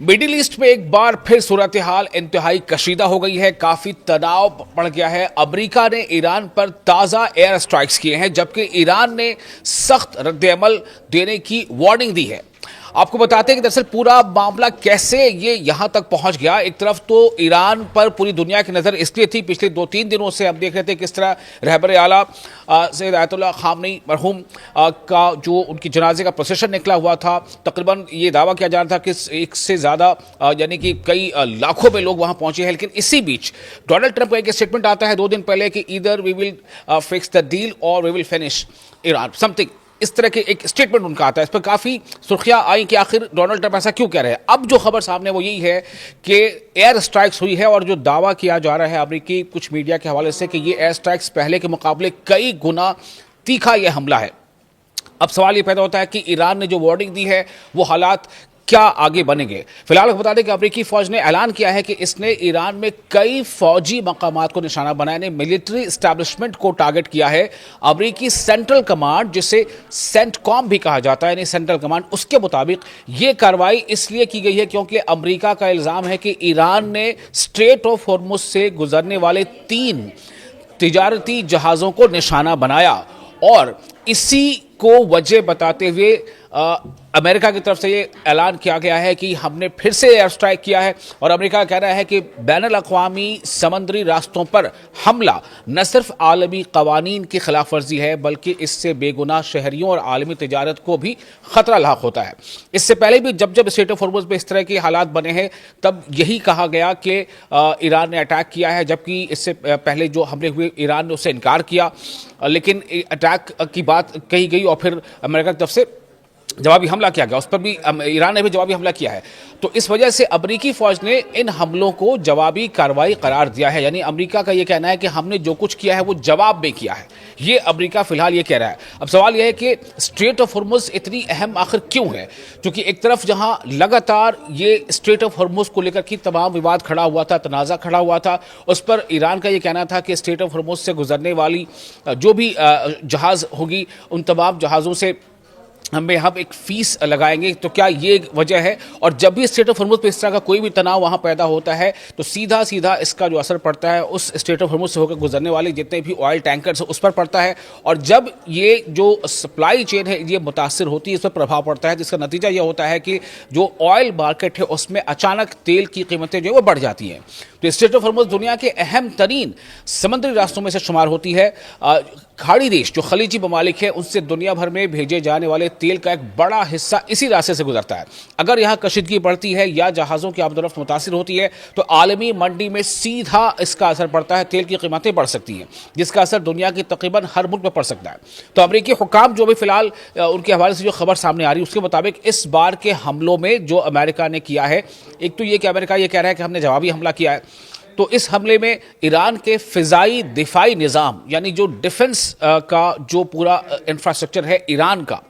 Middle east में एक बार फिर सूरत हाल इंतहाई कशीदा हो गई है। काफी तनाव बढ़ गया है। अमेरिका ने ईरान पर ताजा एयर स्ट्राइक्स किए हैं, जबकि ईरान ने सख्त रद्द-ए-अमल देने की वार्निंग दी है। आपको बताते हैं कि दरअसल पूरा मामला कैसे ये यहां तक पहुंच गया। एक तरफ तो ईरान पर पूरी दुनिया की नजर इसलिए थी, पिछले 2-3 दिनों से हम देख रहे थे किस तरह रहबर आला सैयद आयतुल्लाह खामनेई मरहूम का जो उनकी जनाजे का प्रोसेशन निकला हुआ था। तकरीबन ये दावा किया जा रहा था कि एक से ज्यादा यानी कि कई लाखों में लोग वहां पहुंचे हैं। लेकिन इसी बीच डोनाल्ड ट्रंप का एक स्टेटमेंट आता है 2 दिन पहले कि either we will fix the deal और we will finish Iran something, इस तरह के एक स्टेटमेंट उनका आता है। इस पर काफी सुर्खियां आई कि आखिर डोनाल्ड ट्रंप ऐसा क्यों कह रहे हैं। अब जो खबर सामने वो यही है कि एयर स्ट्राइक्स हुई है और जो दावा किया जा रहा है अमेरिकी कुछ मीडिया के हवाले से कि ये एयर स्ट्राइक्स पहले के मुकाबले कई गुना तीखा यह हमला है। अब सवाल ये पैदा होता है कि ईरान ने जो वार्निंग दी है वो हालात क्या आगे बनेंगे। फिलहाल बता दें कि अमेरिकी फौज ने ऐलान किया है कि इसने ईरान में कई फौजी मकामात को निशाना बनाया ने मिलिट्री एस्टैब्लिशमेंट को टारगेट किया है। अमेरिकी सेंट्रल कमांड, जिसे सेंटकॉम भी कहा जाता है, यानी सेंट्रल कमांड, उसके मुताबिक यह कार्रवाई इसलिए की गई है क्योंकि अमेरिका का इल्जाम है कि ईरान ने स्ट्रेट ऑफ हॉर्मुज से गुजरने वाले 3 तिजारती जहाजों को निशाना बनाया और इसी को वजह बताते हुए अमेरिका की तरफ से ये ऐलान किया गया है कि हमने फिर से एयर स्ट्राइक किया है। और अमेरिका का कहना है कि बैनुल अक़वामी समुद्री रास्तों पर हमला न सिर्फ आलमी कवानीन की खिलाफ वर्जी है, बल्कि इससे बेगुनाह शहरियों और आलमी तिजारत को भी खतरा लाक होता है। इससे पहले भी जब जब स्ट्रेट ऑफ हॉर्मुज़ में इस तरह के हालात बने हैं तब यही कहा गया कि ईरान ने अटैक किया है, जबकि इससे पहले जो हमले हुए ईरान ने उससे इनकार किया। लेकिन अटैक की बात कही गई और फिर अमेरिका की तरफ से जवाबी हमला किया गया, उस पर भी ईरान ने भी जवाबी हमला किया है। तो इस वजह से अमेरिकी फौज ने इन हमलों को जवाबी कार्रवाई करार दिया है। यानी अमेरिका का यह कहना है कि हमने जो कुछ किया है वो जवाब में किया है। ये अमेरिका फिलहाल ये कह रहा है। अब सवाल यह है कि स्ट्रेट ऑफ हॉर्मुज़ इतनी अहम आखिर क्यों है, क्योंकि एक तरफ जहां लगातार ये स्ट्रेट ऑफ हॉर्मुज़ को लेकर की तमाम विवाद खड़ा हुआ था, तनाज़ा खड़ा हुआ था, उस पर ईरान का ये कहना था कि स्ट्रेट ऑफ हॉर्मुज़ से गुजरने वाली जो भी जहाज़ होगी उन तमाम जहाज़ों से हम एक फीस लगाएंगे। तो क्या ये वजह है? और जब भी स्ट्रेट ऑफ हॉर्मुज़ पे इस तरह का कोई भी तनाव वहां पैदा होता है तो सीधा सीधा इसका जो असर पड़ता है उस स्ट्रेट ऑफ हॉर्मुज़ से होकर गुजरने वाले जितने भी ऑयल टैंकर्स उस पर पड़ता है। और जब ये जो सप्लाई चेन है ये मुतासर होती है, इस पर प्रभाव पड़ता है, जिसका नतीजा यह होता है कि जो ऑयल मार्केट है उसमें अचानक तेल की कीमतें जो है वो बढ़ जाती हैं। तो स्ट्रेट ऑफ हॉर्मुज़ दुनिया के अहम तरीन समुद्री रास्तों में से शुमार होती है। खाड़ी देश जो खलीजी ममालिक है उनसे दुनिया भर में भेजे जाने वाले तेल का एक बड़ा हिस्सा इसी रास्ते से गुजरता है। अगर यहाँ कशीदगी बढ़ती है या जहाज़ों की आमदोरफ्त मुतासिर होती है तो आलमी मंडी में सीधा इसका असर पड़ता है। तेल की कीमतें बढ़ सकती हैं, जिसका असर दुनिया की तकरीबन हर मुल्क में पड़ सकता है। तो अमेरिकी हुक्काम जो भी फिलहाल उनके हवाले से जो खबर सामने आ रही है उसके मुताबिक इस बार के हमलों में जो अमेरिका ने किया है, एक तो ये कि अमेरिका ये कह रहा है कि हमने जवाबी हमला किया है, तो इस हमले में ईरान के फिजाई दिफाई निज़ाम यानी जो डिफेंस का जो पूरा इंफ्रास्ट्रक्चर है ईरान का,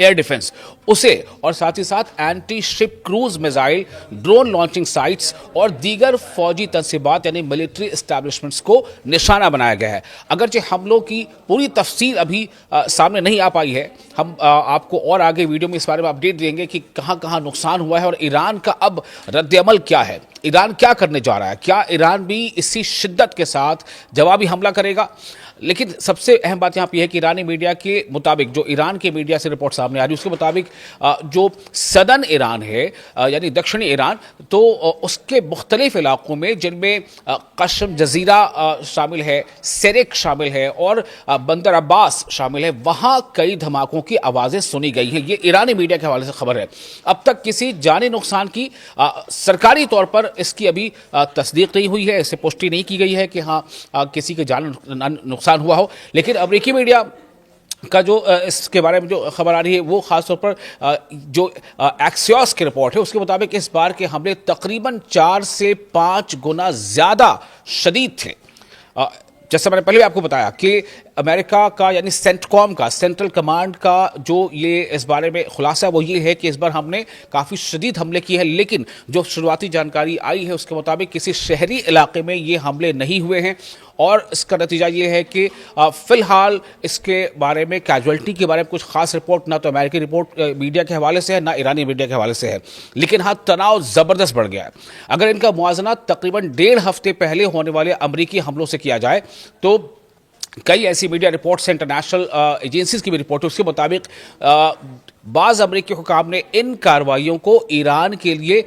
एयर डिफेंस, उसे और साथ ही साथ anti ship cruise missile, drone launching sites और दीगर फौजी तंसीबात यानी मिलिट्री एस्टैब्लिशमेंट्स को निशाना बनाया गया है। अगरचे हमलों की पूरी तफसील अभी सामने नहीं आ पाई है, हम आपको और आगे वीडियो में इस बारे में अपडेट देंगे कि कहां कहां नुकसान हुआ है और ईरान का अब रद्द-ए-अमल क्या है, ईरान क्या करने जा रहा है, क्या ईरान भी इसी शिद्दत के साथ जवाबी हमला करेगा। लेकिन सबसे अहम बात यहाँ पे है कि ईरानी मीडिया के मुताबिक, जो ईरान के मीडिया से रिपोर्ट सामने आ रही है उसके मुताबिक जो सदर्न ईरान है यानी दक्षिणी ईरान, तो उसके मुख्तलिफ इलाकों में जिनमें कश्म जजीरा शामिल है, सेरेक शामिल है और बंदर अब्बास शामिल है, वहाँ कई धमाकों की आवाज़ें सुनी गई हैं। ये ईरानी मीडिया के हवाले से खबर है। अब तक किसी जानी नुकसान की सरकारी तौर पर इसकी अभी तस्दीक नहीं हुई है, इसे पुष्टि नहीं की गई है कि हाँ किसी के जान नुकसान हुआ हो। लेकिन अमेरिकी मीडिया का जो इसके बारे में जो खबर आ रही है वो खासतौर पर जो एक्सियोस की रिपोर्ट है उसके मुताबिक इस बार के हमले तकरीबन 4 से 5 गुना ज़्यादा शदीद थे। जैसे मैंने पहले भी आपको बताया कि अमेरिका का यानी सेंटकॉम का, सेंट्रल कमांड का जो ये इस बारे में खुलासा वो ये है कि इस बार हमने काफ़ी शदीद हमले किए हैं। लेकिन जो शुरुआती जानकारी आई है उसके मुताबिक किसी शहरी इलाके में ये हमले नहीं हुए हैं और इसका नतीजा ये है कि फिलहाल इसके बारे में कैजुअल्टी के बारे में कुछ खास रिपोर्ट ना तो अमेरिकी रिपोर्ट मीडिया के हवाले से है ना ईरानी मीडिया के हवाले से है, लेकिन हाँ तनाव ज़बरदस्त बढ़ गया है। अगर इनका मुआवजा तकरीबन 1.5 हफ्ते पहले होने वाले अमरीकी हमलों से किया जाए तो कई ऐसी मीडिया रिपोर्ट्स हैं, इंटरनेशनल एजेंसीज की भी रिपोर्ट है, उसके मुताबिक बाज़ अमरीकी हुकाम ने इन कार्रवाइयों को ईरान के लिए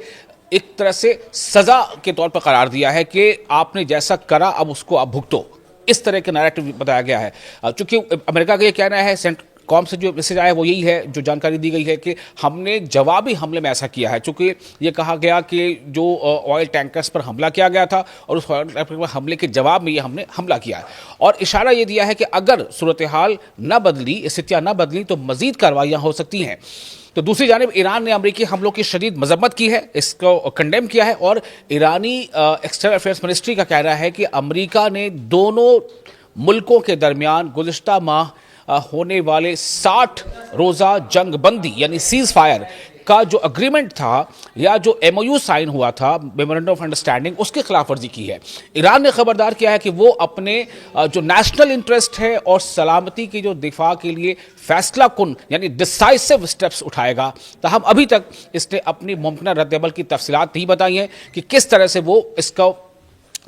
एक तरह से सज़ा के तौर पर करार दिया है कि आपने जैसा करा अब उसको आप भुगतो। इस तरह के नैरेटिव बताया गया है। चूंकि अमेरिका का ये कहना है, कॉम से जो मैसेज आया वो यही है, जो जानकारी दी गई है कि हमने जवाबी हमले में ऐसा किया है। चूंकि ये कहा गया कि जो ऑयल टैंकर्स पर हमला किया गया था और उस ऑयल टैंकर पर हमले के जवाब में ये हमने हमला किया है, और इशारा ये दिया है कि अगर सूरत हाल न बदली, स्थितियाँ न बदली तो मजीद कार्रवाइयाँ हो सकती हैं। तो दूसरी जानिब ईरान ने अमरीकी हमलों की शदीद मजम्मत की है, इसको कंडेम किया है, और ईरानी एक्सटर्नल अफेयर्स मिनिस्ट्री का कहना है कि अमरीका ने दोनों मुल्कों के दरमियान गुज़िश्ता माह होने वाले 60 रोज़ा जंग बंदी यानी सीज फायर का जो अग्रीमेंट था या जो MOU साइन हुआ था, मेमोरेंडम ऑफ अंडरस्टैंडिंग, उसकी खिलाफ वर्जी की है। ईरान ने खबरदार किया है कि वो अपने जो नेशनल इंटरेस्ट है और सलामती की जो दिफा के लिए फैसला कुन यानी डिसाइसिव स्टेप्स उठाएगा। ताहम अभी तक इसने अपनी मुमकिन रद्द-ए-अमल की तफसीलात नहीं बताई हैं कि किस तरह से वो इसका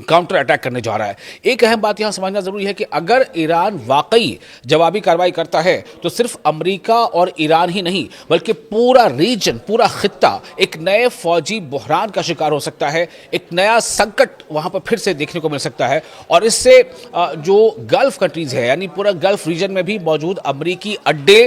काउंटर अटैक करने जा रहा है। एक अहम बात यहां समझना जरूरी है कि अगर ईरान वाकई जवाबी कार्रवाई करता है तो सिर्फ अमेरिका और ईरान ही नहीं बल्कि पूरा रीजन, पूरा खित्ता एक नए फौजी बहरान का शिकार हो सकता है। एक नया संकट वहां पर फिर से देखने को मिल सकता है, और इससे जो गल्फ कंट्रीज है यानी पूरा गल्फ रीजन में भी मौजूद अमेरिकी अड्डे,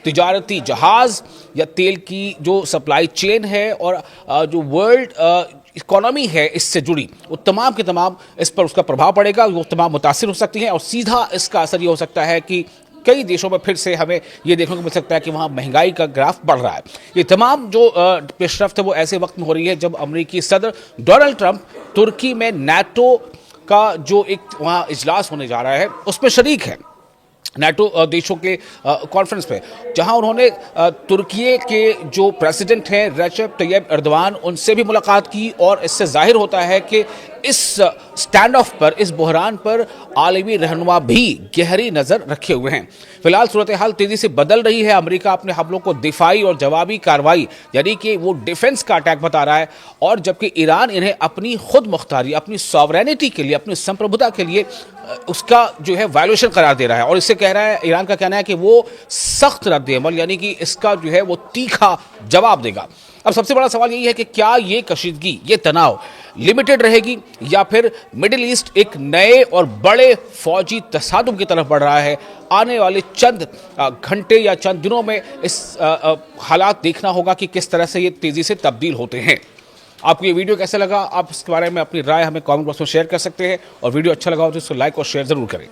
तिजारती जहाज या तेल की जो सप्लाई चेन है और जो वर्ल्ड इकोनॉमी है इससे जुड़ी, वो तमाम के तमाम इस पर उसका प्रभाव पड़ेगा, वो तमाम मुतासिर हो सकती हैं। और सीधा इसका असर ये हो सकता है कि कई देशों में फिर से हमें ये देखने को मिल सकता है कि वहाँ महंगाई का ग्राफ बढ़ रहा है। ये तमाम जो पेशरफ्त है वो ऐसे वक्त में हो रही है जब अमेरिकी सदर डोनाल्ड ट्रंप तुर्की में नाटो का जो एक वहाँ इजलास होने जा रहा है उसमें शरीक है, नाटो देशों के कॉन्फ्रेंस पे, जहां उन्होंने तुर्की के जो प्रेसिडेंट हैं रेसेप तैयब एर्दोगान, उनसे भी मुलाकात की। और इससे जाहिर होता है कि इस स्टैंड ऑफ पर, इस बहरान पर आलमी रहनुमा भी गहरी नज़र रखे हुए हैं। फिलहाल सूरत हाल तेज़ी से बदल रही है। अमेरिका अपने हमलों को दिफाई और जवाबी कार्रवाई यानी कि वो डिफेंस का अटैक बता रहा है, और जबकि ईरान इन्हें अपनी खुद मुख्तारी, अपनी सॉवरेनिटी के लिए, अपनी संप्रभुता के लिए उसका जो है वायलेशन करार दे रहा है। और इससे कह रहा है, ईरान का कहना है कि वो सख्त रद्द-ए-अमल यानी कि इसका जो है वो तीखा जवाब देगा। अब सबसे बड़ा सवाल यही है कि क्या ये कशीदगी, ये तनाव लिमिटेड रहेगी या फिर मिडिल ईस्ट एक नए और बड़े फौजी तसादुम की तरफ बढ़ रहा है। आने वाले चंद घंटे या चंद दिनों में इस हालात देखना होगा कि किस तरह से ये तेज़ी से तब्दील होते हैं। आपको ये वीडियो कैसे लगा, आप इसके बारे में अपनी राय हमें कमेंट बॉक्स में शेयर कर सकते हैं, और वीडियो अच्छा लगा हो तो इसको लाइक और शेयर ज़रूर करें।